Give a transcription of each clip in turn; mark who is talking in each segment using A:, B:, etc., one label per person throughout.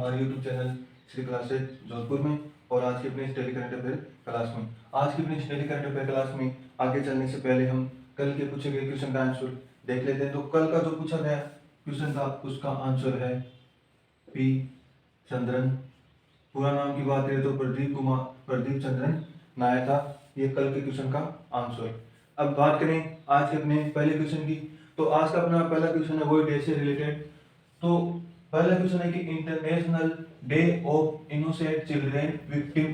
A: हमारे YouTube channel Shri classes Jodhpur में और आज की अपनी स्टडी करंट अफेयर क्लास में। आज की अपनी स्टडी करंट अफेयर क्लास में आगे चलने से पहले हम कल के पूछे गए क्वेश्चन का आंसर देख लेते हैं। तो कल का जो पूछा गया क्वेश्चन था उसका आंसर है पी चंद्रन। पूरा नाम की बात करें तो प्रदीप चंद्रन नायर था। ये कल के क्वेश्चन का आंसर। अब बात करें आज के अपने पहले क्वेश्चन की। तो आज का अपना पहला क्वेश्चन है वो डे से रिलेटेड। तो पहला क्वेश्चन है कि international day of innocent children victim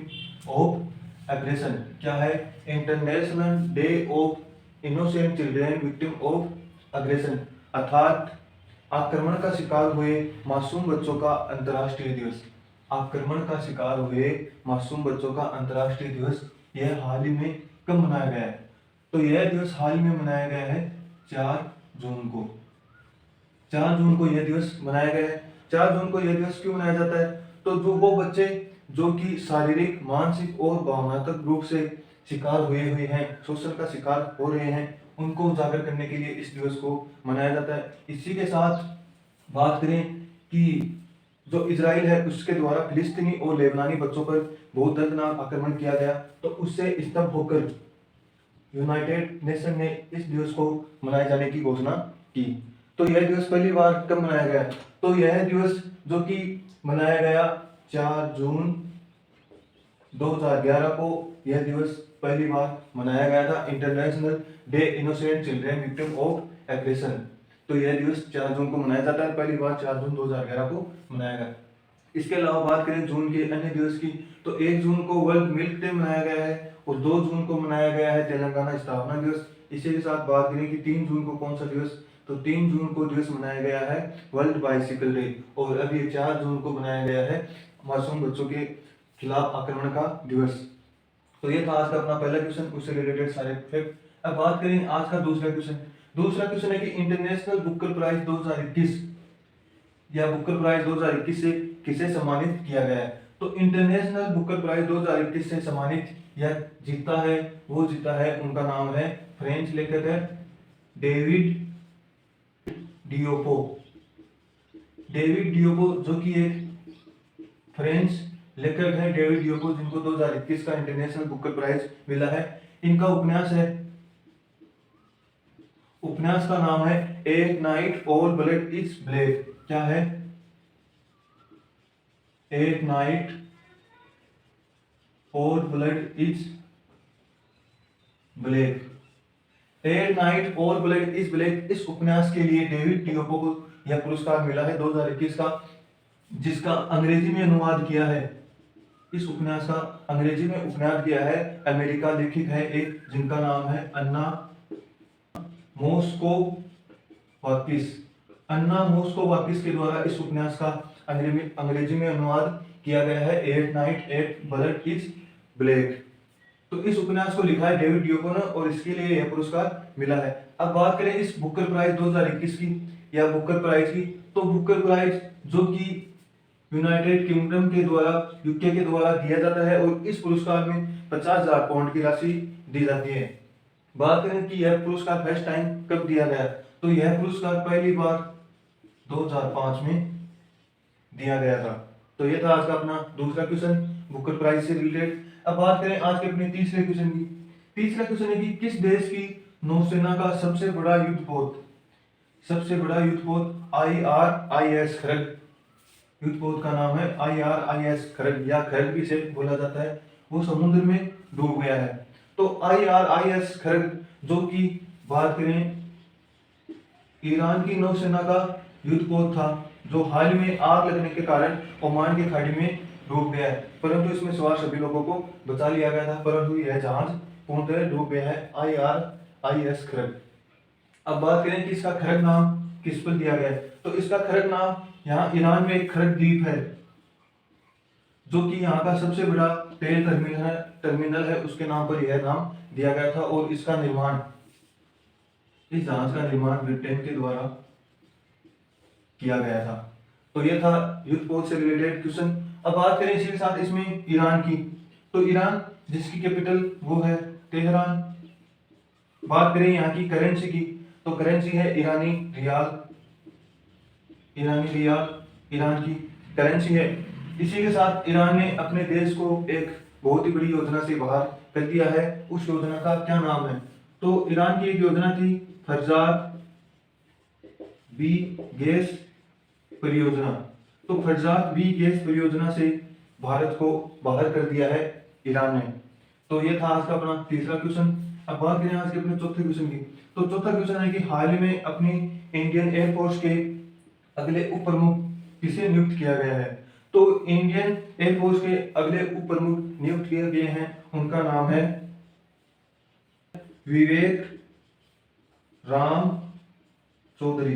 A: of aggression क्या है? International day of innocent children victim of aggression अर्थात आक्रमण का शिकार हुए मासूम बच्चों का अंतर्राष्ट्रीय दिवस। आक्रमण का शिकार हुए मासूम बच्चों का अंतर्राष्ट्रीय दिवस यह हाल ही में कब मनाया गया है? तो यह दिवस हाल ही में मनाया गया है 4 जून को। 4 जून को यह दिवस मनाया गया है। 4 जून को यह दिवस क्यों मनाया जाता है? तो जो वो बच्चे जो कि शारीरिक, मानसिक और भावनात्मक रूप से शिकार हुए हैं, शोषण का शिकार हो रहे हैं, उनको उजागर करने के लिए इस दिवस को मनाया जाता है। इसी के साथ बात करें कि जो इजराइल है उसके द्वारा फिलिस्तीनी और लेबनानी बच्चों पर बहुत दर्दनाक आक्रमण किया गया, तो उससे स्तब्ध होकर यूनाइटेड नेशन ने इस दिवस को मनाए जाने की घोषणा की। तो यह दिवस पहली बार कब मनाया गया? तो यह दिवस जो कि मनाया गया 4 जून 2011 को यह दिवस पहली बार मनाया गया था, international day innocent children victim of aggression. तो यह दिवस 4 जून को मनाया जाता है, पहली बार 4 जून 2011 को मनाया गया। इसके अलावा बात करें जून के अन्य दिवस की, तो 1 जून को वर्ल्ड मिल्क डे मनाया गया है और 2 जून को मनाया गया है तेलंगाना स्थापना दिवस। इसी के साथ बात करें कि 3 जून को कौन सा दिवस? तो 3 जून को दिवस मनाया गया है वर्ल्ड बाइसिकल डे और अब ये 4 जून को मनाया गया है मासूम बच्चों के खिलाफ आक्रमण का दिवस। तो ये था आज का अपना पहला क्वेश्चन, उससे रिलेटेड सारे फैक्ट। अब बात करें आज का दूसरा क्वेश्चन। दूसरा क्वेश्चन है कि इंटरनेशनल बुकर प्राइज 2021 या बुकर प्राइज 2021 से किसे सम्मानित किया गया है? तो इंटरनेशनल बुकर प्राइज 2021 से सम्मानित या जीता है, वो जीता है, उनका नाम है फ्रेंच लेखक है डेविड डियोपो। डेविड डियोपो जो कि एक फ्रेंच लेखक है, डेविड डियोपो, जिनको 2021 का इंटरनेशनल बुकर प्राइज मिला है। इनका उपन्यास का नाम है a night all blood is black. क्या है? A night all blood is black. A night all blood is black इस उपन्यास के लिए डेविड डियोपो को यह पुरस्कार मिला है 2021 का, जिसका अंग्रेजी में अनुवाद किया है। इस उपन्यास का अंग्रेजी में उपन्यास किया है अमेरिका लेखक है एक, जिनका नाम है अन्ना मोस्कोवाकिस के द्वारा इस उपन्यास का अंग्रेजी में अनुवाद किया गया है at night at blood is black. तो इस उपन्यास को लिखा है डेविड डियोपो ने और इसके लिए यह पुरस्कार मिला है। अब बात करें इस बुकर प्राइज 2021 की या बुकर प्राइज की, तो बुकर प्राइज जो कि यूनाइटेड किंगडम के द्वारा, यूके के द्वारा दिया जाता है और इस पुरस्कार में 50,000 पाउंड की राशि दी जाती है। बात करें कि यह पुरस्कार फर्स्ट टाइम कब दिया गया, तो यह पुरस्कार पहली बार 2005 में दिया गया था। तो यह था आज का अपना दूसरा क्वेश्चन बुकर प्राइज से रिलेटेड। अब बात करें आज के अपने तीसरे क्वेश्चन की। तीसरा क्वेश्चन है कि किस देश की नौसेना का सबसे बड़ा युद्धपोत IRIS खड़ग, युद्धपोत का नाम है IRIS खड़ग या खड़ग भी इसे बोला जाता है, वो समुद्र में डूब गया है। तो IRIS खड़ग जो कि बात करें ईरान की नौसेना का युद्धपोत था, जो हाल में आग लगने के कारण ओमान की खाड़ी में डूब गया है, परंतु इसमें सवार सभी लोगों को बचा लिया गया था, परंतु यह जहाज पूर्णतः डूब गया है IRIS खड़ग। अब बात करें कि इसका खड़ग नाम किस पर दिया गया है, तो इसका खड़ग नाम यहाँ ईरान में एक खड़ग द्वीप है जो कि यहाँ का सबसे बड़ा तेल टर्मिनल है, उसके नाम पर यह नाम दिया गया था और इस जहाज का निर्माण ब्रिटेन के द्वारा किया गया था। तो यह था युद्धपोत से रिलेटेड क्वेश्चन। अब बात करें इसी के साथ इसमें ईरान की, तो ईरान जिसकी कैपिटल वो है तेहरान। बात करें यहाँ की करेंसी की, तो करेंसी है ईरानी रियाल ईरान की। करेंसी है। इसी के साथ ईरान ने अपने देश को एक बहुत ही बड़ी योजना से बाहर कर दिया है। उस योजना का क्या नाम है? तो ईरान की एक योजना थी फरजाद बी गैस परियोजना। तो फरजाद बी गैस परियोजना से भारत को बाहर कर दिया है ईरान ने। तो ये था आज का अपना तीसरा क्वेश्चन। अब बात करें आज के अपने चौथे क्वेश्चन की। तो चौथा क्वेश्चन है कि हाल ही में अपनी इंडियन एयरफोर्स के अगले उप प्रमुख किसे नियुक्त किया गया है? तो इंडियन एयरफोर्स के अगले उप प्रमुख नियुक्त किए गए हैं, उनका नाम है विवेक राम चौधरी।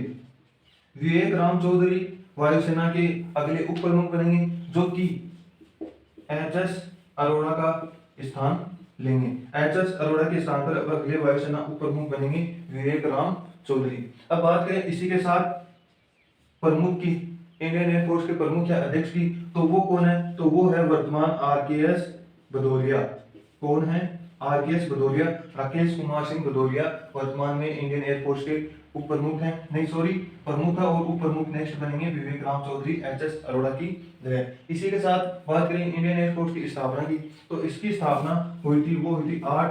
A: विवेक राम चौधरी वायुसेना के अगले उप प्रमुख बनेंगे, जो कि एच.एस. अरोड़ा का स्थान लेंगे। एच.एस. अरोड़ा के स्थान पर अब अगले वायुसेना उप प्रमुख बनेंगे विवेक राम चौधरी। अब बात करें इसी के साथ प्रमुख की, इंडियन एयरफोर्स के प्रमुख या अध्यक्ष की, तो वो कौन है? तो वो है वर्तमान आर.के.एस. भदौरिया। कौन है? आर.के.एस. भदौरिया, राकेश कुमार सिंह भदौरिया वर्तमान में इंडियन एयरफोर्स के उप प्रमुख हैं, नहीं सॉरी प्रमुख है, और उप प्रमुख नेक्स्ट बनेंगे विवेक राम चौधरी एच.एस. अरोड़ा की जगह। इसी के साथ बात करें इंडियन एयरफोर्स की स्थापना की, तो इसकी स्थापना हुई थी 8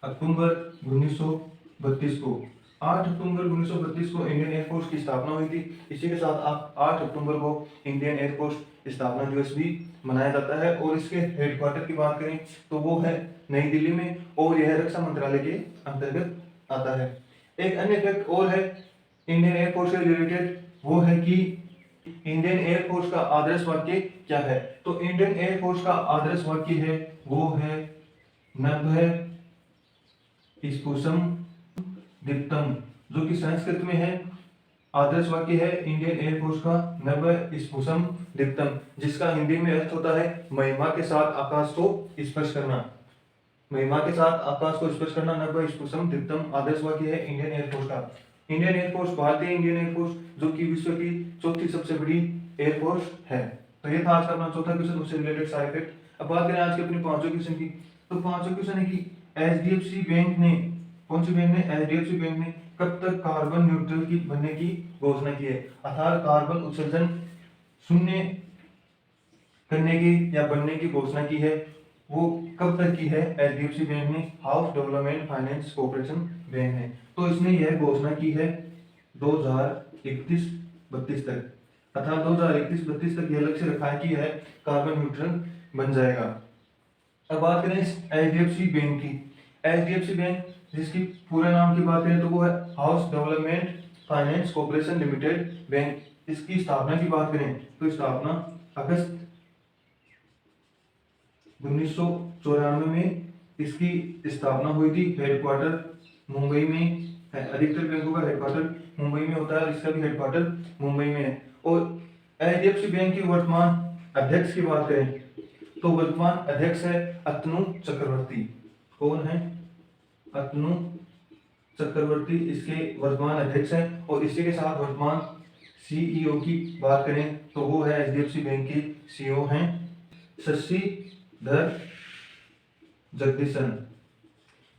A: अक्टूबर 1932 को। 8 अक्टूबर 1932 को इंडियन एयरफोर्स की स्थापना हुई थी। इसी के साथ आप 8 अक्टूबर को इंडियन एयरफोर्स स्थापना दिवस भी मनाया जाता है। और इसके हेडक्वार्टर की बात करें तो वो है नई दिल्ली में, और यह रक्षा मंत्रालय के अंतर्गत आता है। एक अन्य फैक्ट और है इंडियन एयरफोर्स से रिलेटेड, वो है कि इंडियन एयरफोर्स का आदर्श वाक्य क्या है? तो इंडियन एयरफोर्स का आदर्श वाक्य है, वो है नभः स्पुषम दीप्तम, जो कि संस्कृत में है। आदर्श वाक्य है इंडियन एयरफोर्स का नभः स्पुषम दीप्तम, जिसका हिंदी में अर्थ होता है महिमा के साथ आकाश को स्पर्श करना। महिमा के साथ आकाश को स्पर्श करना, नभः स्पुषम दीप्तम आदर्श वाक्य है इंडियन एयरफोर्स का। इंडियन एयरफोर्स भारतीय इंडियन एयरफोर्स, जो कि विश्व की चौथी सबसे बड़ी एयरफोर्स है। तो ये था आज का अपना चौथा क्वेश्चन, उससे रिलेटेड सारे फैक्ट। अब बात करें आज के अपने पांचवें क्वेश्चन की। तो पांचवें क्वेश्चन है कि एचडीएफसी बैंक ने, कौन सी बैंक ने? एचडीएफसी बैंक ने कब तक कार्बन न्यूट्रल की बनने की घोषणा की है? अर्थात कार्बन उत्सर्जन शून्य करने की या बनने की घोषणा की है, वो कब तक की है? एचडीएफसी बैंक ने, house development finance corporation bank ने। तो इसने यह घोषणा की है 2031-32 तक, अर्थात 2031-32 तक यह लक्ष्य रखा है कि यह कार्बन न्यूट्रल बन जाएगा। अब बात करें एचडीएफसी बैंक की। एचडीएफसी बैंक, जिसकी पूरा नाम की बात करें तो वो है house development finance corporation limited bank. इसकी स्थापना की बात करें तो स्थापना अगस्त 1994 में इसकी स्थापना हुई थी। हेडक्वार्टर मुंबई में है। अधिकतर बैंकों का हेडक्वार्टर मुंबई में होता है, इसका भी हेडक्वार्टर मुंबई में है। और एचडीएफसी बैंक की वर्तमान अध्यक्ष की बात करें तो वर्तमान अध्यक्ष है अतनु चक्रवर्ती। कौन है? अतनु चक्रवर्ती इसके वर्तमान अध्यक्ष हैं। और इसी के साथ वर्तमान सीईओ की बात करें तो वो है एचडीएफसी बैंक के सीईओ हैं शशिधर जगदीशन।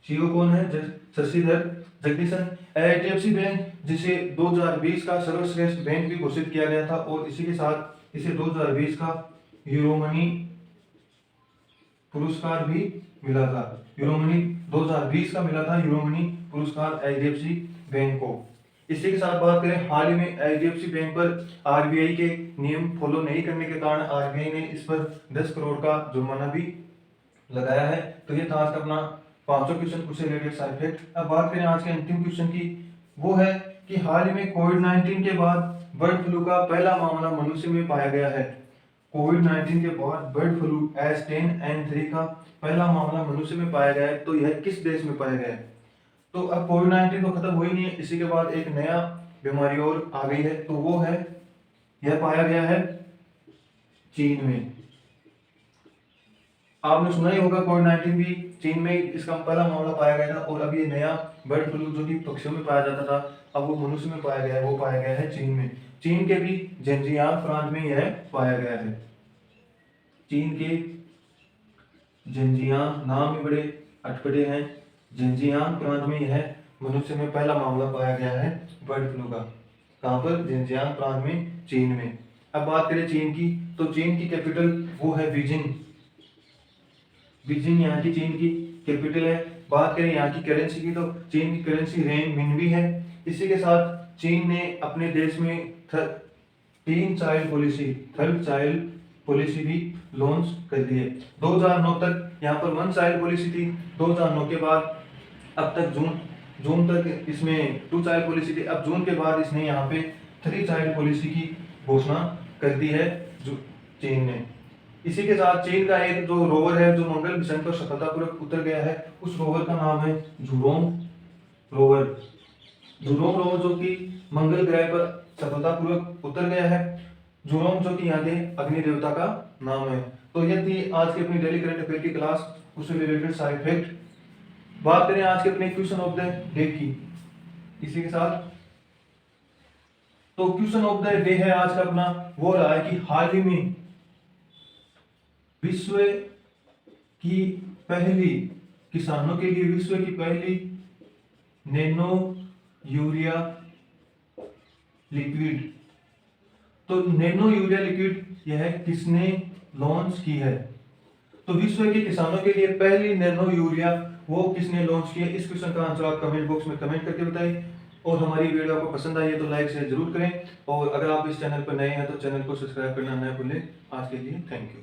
A: सीईओ कौन है? शशिधर जगदीशन। एचडीएफसी बैंक, जिसे 2020 का सर्वश्रेष्ठ बैंक भी घोषित किया गया था, और इसी के साथ इसे 2020 का यूरोमनी पुरस्कार भी मिला था। यूरोमनी 2020 का मिला था यूरोमनी पुरस्कार एचडीएफसी बैंक को। इसी के साथ बात करें, हाल ही में एचडीएफसी बैंक पर आरबीआई के नियम फॉलो नहीं करने के कारण आरबीआई ने इस पर 10 करोड़ का जुर्माना भी लगाया है। तो ये था आज का अपना पांचों क्वेश्चन, उससे रिलेटेड सारे फैक्ट। अब बात करें आज के अंतिम क्वेश्चन की, वो है कि हाल ही में कोविड-19 के बाद बर्ड फ्लू का पहला मामला मनुष्य में पाया गया है। कोविड-19 के बाद बर्ड फ्लू H10N3 का पहला मामला मनुष्य में पाया गया है। तो यह किस देश में पाया गया है? तो अब कोविड-19 तो खत्म हुई नहीं है, इसी के बाद एक नया बीमारी और आ गई है, तो वो है, यह पाया गया है चीन में। आपने सुना ही होगा कोविड-19 भी चीन में इसका पहला मामला पाया गया था। और अब ये नया बर्ड फ्लू जो कि पक्षियों में पाया जाता था, अब वो मनुष्य में पाया गया है, वो पाया गया है चीन में। चीन के भी जेनजियांग प्रांत में यह पाया गया है। चीन के जेनजियांग, नाम भी बड़े अटपटे हैं, जेनजियांग प्रांत में यह मनुष्य में पहला मामला पाया गया है बर्ड फ्लू का। कहाँ पर? जेनजियांग प्रांत में, चीन में। अब बात करें चीन की, तो चीन की कैपिटल वो है बीजिंग। बीजिंग यहाँ की चीन की कैपिटल है। बात करें यहाँ की करेंसी की, तो चीन की करेंसी रेनमिनबी है। इसी के साथ चीन ने अपने देश में थर्ड चाइल्ड पॉलिसी भी लॉन्च कर दी है। 2009 तक यहाँ पर वन चाइल्ड पॉलिसी थी। 2009 के बाद अब तक जून तक इसमें टू चाइल्ड पॉलिसी थी। अब जून के बाद इसने यहाँ पे थ्री चाइल्ड पॉलिसी की घोषणा कर दी है जो चीन ने। इसी के साथ चीन का एक जो रोवर है जो मंगल मिशन पर सफलतापूर्वक उतर गया है, उस रोवर का नाम है जुरोंग रोवर। जुरोंग रोवर जो कि मंगल ग्रह पर सफलतापूर्वक उतर गया है। जुरोंग जो कि यहाँ के अग्नि देवता का नाम है। तो यह थी आज की अपनी डेली करंट अफेयर की क्लास, उससे रिलेटेड सारे फैक्ट। बात करें आज के अपने क्वेश्चन ऑफ द डे की, इसी के साथ तो क्वेश्चन ऑफ द डे है आज का अपना, वो रहा है कि हाल ही में विश्व की पहली किसानों के लिए विश्व की पहली नैनो यूरिया लिक्विड, तो नैनो यूरिया लिक्विड यह किसने लॉन्च की है? तो विश्व के किसानों के लिए पहली नैनो यूरिया वो किसने लॉन्च की है? इस क्वेश्चन का आंसर आप कमेंट बॉक्स में कमेंट करके बताइए। और हमारी वीडियो आपको पसंद आई है तो लाइक शेयर जरूर करें, और अगर आप इस चैनल पर नए हैं तो चैनल को सब्सक्राइब करना न भूलें। आज के लिए थैंक यू।